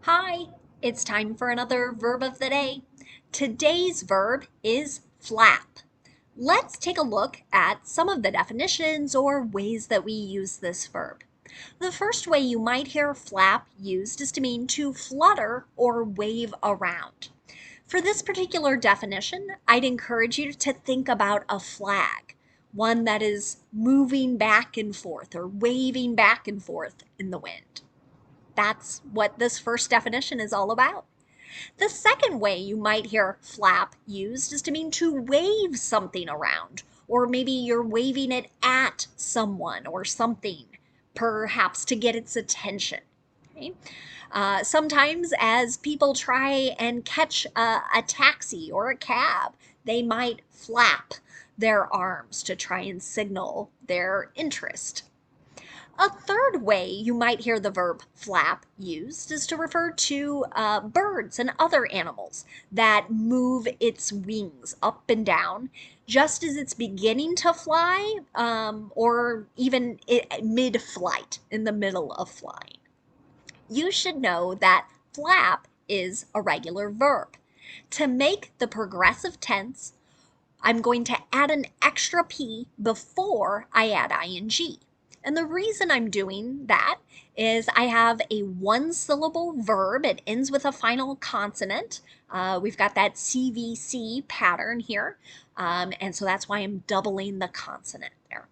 Hi, it's time for another verb of the day. Today's verb is flap. Let's take a look at some of the definitions or ways that we use this verb. The first way you might hear flap used is to mean to flutter or wave around. For this particular definition, I'd encourage you to think about a flag, one that is moving back and forth or waving back and forth in the wind. That's what this first definition is all about. The second way you might hear flap used is to mean to wave something around, or maybe you're waving it at someone or something, perhaps to get its attention. Okay? Sometimes, as people try and catch a taxi or a cab, they might flap their arms to try and signal their interest. A third way you might hear the verb flap used is to refer to birds and other animals that move its wings up and down just as it's beginning to fly or even mid flight, in the middle of flying. You should know that flap is a regular verb. To make the progressive tense, I'm going to add an extra P before I add ing. And the reason I'm doing that is I have a one syllable verb. It ends with a final consonant. We've got that CVC pattern here. And so that's why I'm doubling the consonant there.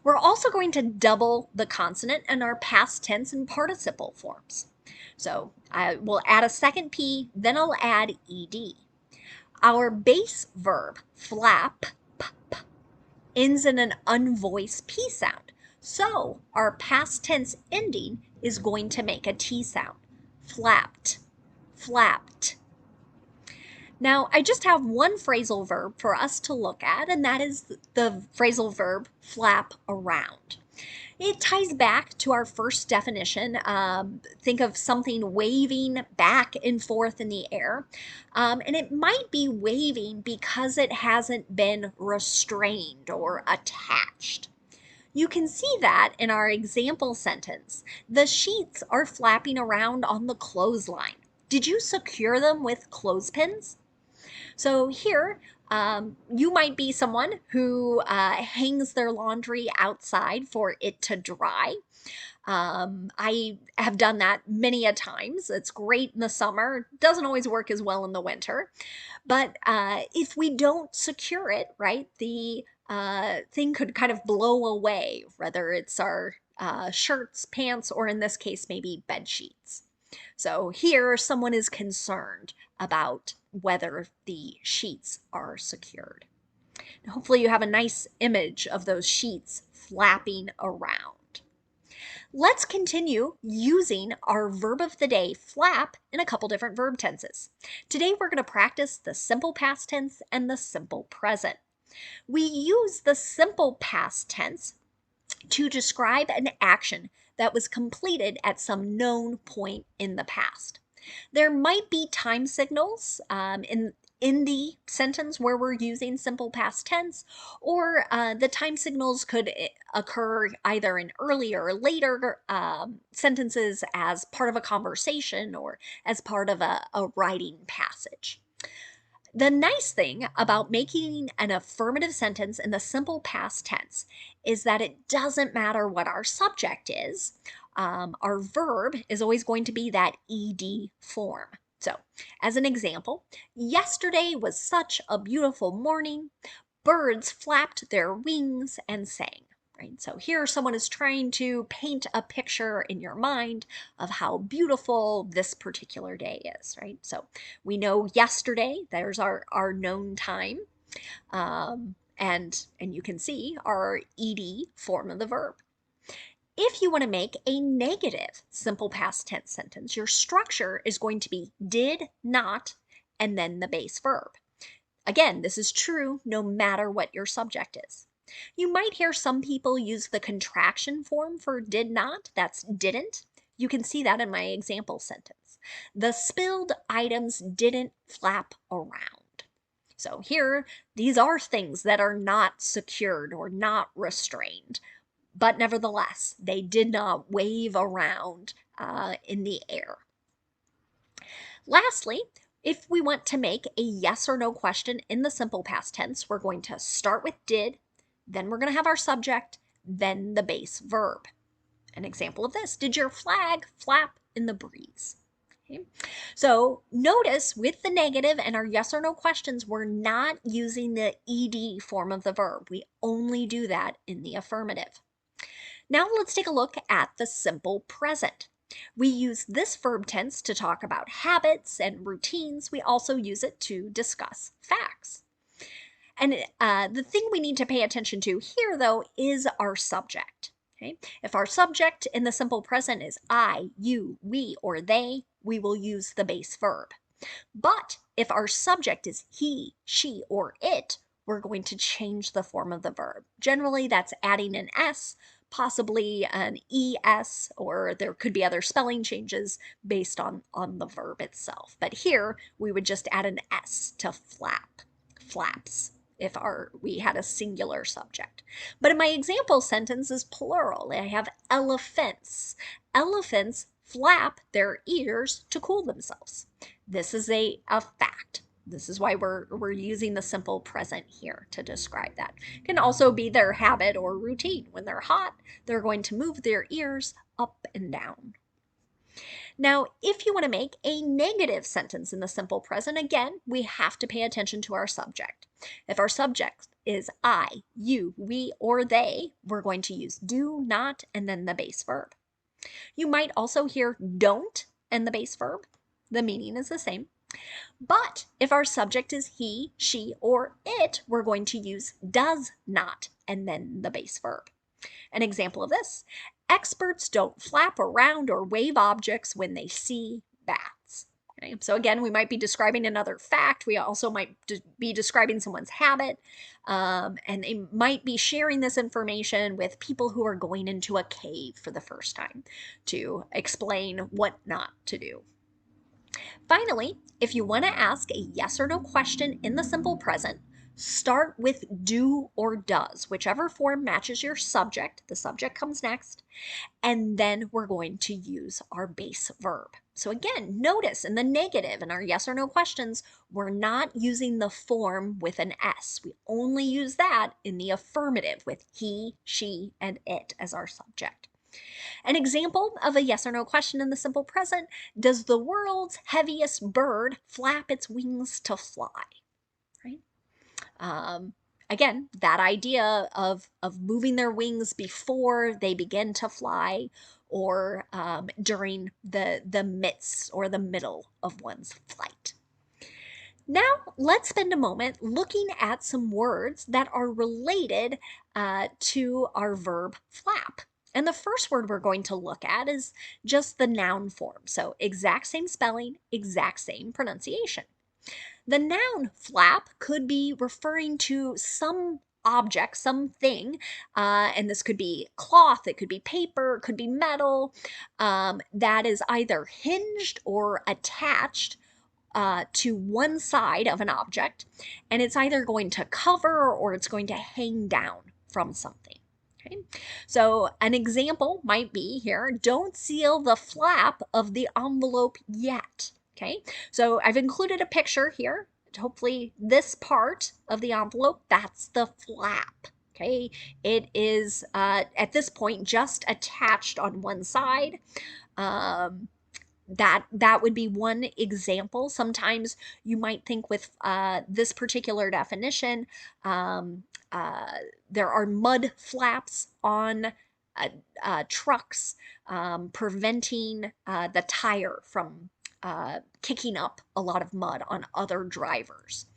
We're also going to double the consonant in our past tense and participle forms. So I will add a second P, then I'll add ed. Our base verb, flap, ends in an unvoiced P sound. So our past tense ending is going to make a T sound. Flapped, flapped. Now, I just have one phrasal verb for us to look at, and that is the phrasal verb flap around. It ties back to our first definition. Think of something waving back and forth in the air. And it might be waving because it hasn't been restrained or attached. You can see that in our example sentence. The sheets are flapping around on the clothesline. Did you secure them with clothespins? So here, you might be someone who hangs their laundry outside for it to dry. I have done that many a times. It's great in the summer, doesn't always work as well in the winter. But if we don't secure it, right, the thing could kind of blow away, whether it's our shirts, pants, or in this case, maybe bed sheets. So here, someone is concerned about whether the sheets are secured. Hopefully you have a nice image of those sheets flapping around. Let's continue using our verb of the day, flap, in a couple different verb tenses. Today we're going to practice the simple past tense and the simple present. We use the simple past tense to describe an action that was completed at some known point in the past. There might be time signals in the sentence where we're using simple past tense, or the time signals could occur either in earlier or later sentences as part of a conversation or as part of a writing passage. The nice thing about making an affirmative sentence in the simple past tense is that it doesn't matter what our subject is. Our verb is always going to be that ed form. So, as an example, yesterday was such a beautiful morning. Birds flapped their wings and sang. Right? So here someone is trying to paint a picture in your mind of how beautiful this particular day is, right? So we know yesterday, there's our known time. And you can see our ed form of the verb. If you want to make a negative simple past tense sentence, your structure is going to be did not and then the base verb. Again, this is true no matter what your subject is. You might hear some people use the contraction form for did not, that's didn't. You can see that in my example sentence. The spilled items didn't flap around. So here, these are things that are not secured or not restrained, but nevertheless, they did not wave around in the air. Lastly, if we want to make a yes or no question in the simple past tense, we're going to start with did, then we're going to have our subject, then the base verb. An example of this, did your flag flap in the breeze? Okay. So notice with the negative and our yes or no questions, we're not using the ed form of the verb. We only do that in the affirmative. Now let's take a look at the simple present. We use this verb tense to talk about habits and routines. We also use it to discuss facts. And the thing we need to pay attention to here, though, is our subject. Okay? If our subject in the simple present is I, you, we, or they, we will use the base verb. But if our subject is he, she, or it, we're going to change the form of the verb. Generally, that's adding an S, possibly an ES, or there could be other spelling changes based on the verb itself. But here, we would just add an S to flap, flaps, if we had a singular subject. But in my example sentence is plural. I have elephants. Elephants flap their ears to cool themselves. This is a fact. This is why we're using the simple present here to describe that. It can also be their habit or routine. When they're hot, they're going to move their ears up and down. Now, if you want to make a negative sentence in the simple present, again, we have to pay attention to our subject. If our subject is I, you, we, or they, we're going to use do, not, and then the base verb. You might also hear don't and the base verb. The meaning is the same. But if our subject is he, she, or it, we're going to use does not and then the base verb. An example of this, experts don't flap around or wave objects when they see bats. Okay? So again, we might be describing another fact. We also might be describing someone's habit, and they might be sharing this information with people who are going into a cave for the first time to explain what not to do. Finally, if you want to ask a yes or no question in the simple present, start with do or does, whichever form matches your subject. The subject comes next, and then we're going to use our base verb. So again, notice in the negative in our yes or no questions, we're not using the form with an S. We only use that in the affirmative with he, she, and it as our subject. An example of a yes or no question in the simple present, does the world's heaviest bird flap its wings to fly? Right? Again, that idea of moving their wings before they begin to fly or during the midst or the middle of one's flight. Now, let's spend a moment looking at some words that are related to our verb flap. And the first word we're going to look at is just the noun form. So exact same spelling, exact same pronunciation. The noun flap could be referring to some object, something, and this could be cloth, it could be paper, it could be metal, that is either hinged or attached to one side of an object, and it's either going to cover or it's going to hang down from something. Okay? So an example might be here, don't seal the flap of the envelope yet. Okay, so I've included a picture here. Hopefully this part of the envelope, that's the flap. Okay, it is at this point just attached on one side. That would be one example. Sometimes you might think with this particular definition, there are mud flaps on trucks, preventing the tire from kicking up a lot of mud on other drivers.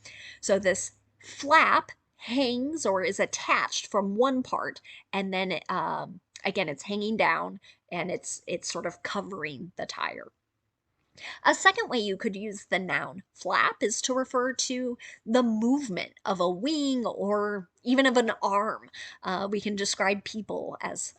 So this flap hangs or is attached from one part, and then again, it's hanging down and it's sort of covering the tire. A second way you could use the noun flap is to refer to the movement of a wing or even of an arm. We can describe people as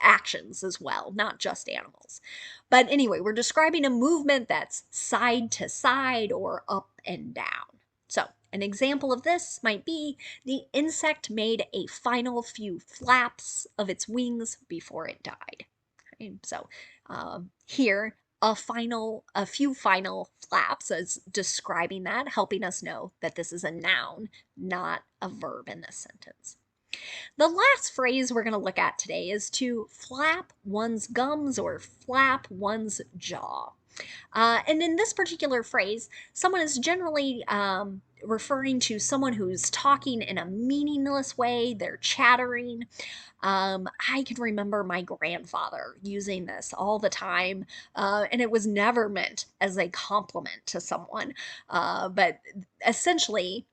actions as well, not just animals. But anyway, we're describing a movement that's side to side or up and down. So an example of this might be the insect made a final few flaps of its wings before it died. Okay, so here, a few final flaps as describing that, helping us know that this is a noun, not a verb in this sentence. The last phrase we're going to look at today is to flap one's gums or flap one's jaw. And in this particular phrase, someone is generally referring to someone who's talking in a meaningless way, they're chattering. I can remember my grandfather using this all the time, and it was never meant as a compliment to someone. But essentially,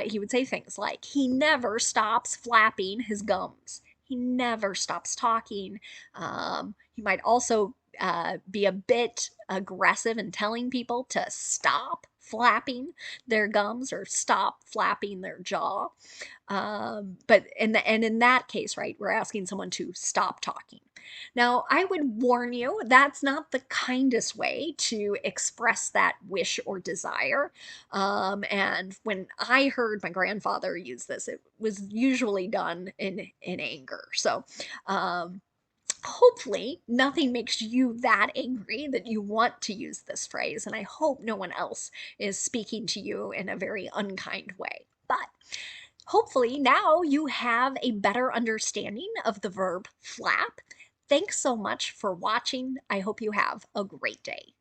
he would say things like, he never stops flapping his gums. He never stops talking. He might also be a bit aggressive in telling people to stop flapping their gums or stop flapping their jaw. But in that case, right, we're asking someone to stop talking. Now, I would warn you, that's not the kindest way to express that wish or desire. And when I heard my grandfather use this, it was usually done in anger. So, hopefully nothing makes you that angry that you want to use this phrase, and I hope no one else is speaking to you in a very unkind way. But hopefully now you have a better understanding of the verb flap. Thanks so much for watching. I hope you have a great day.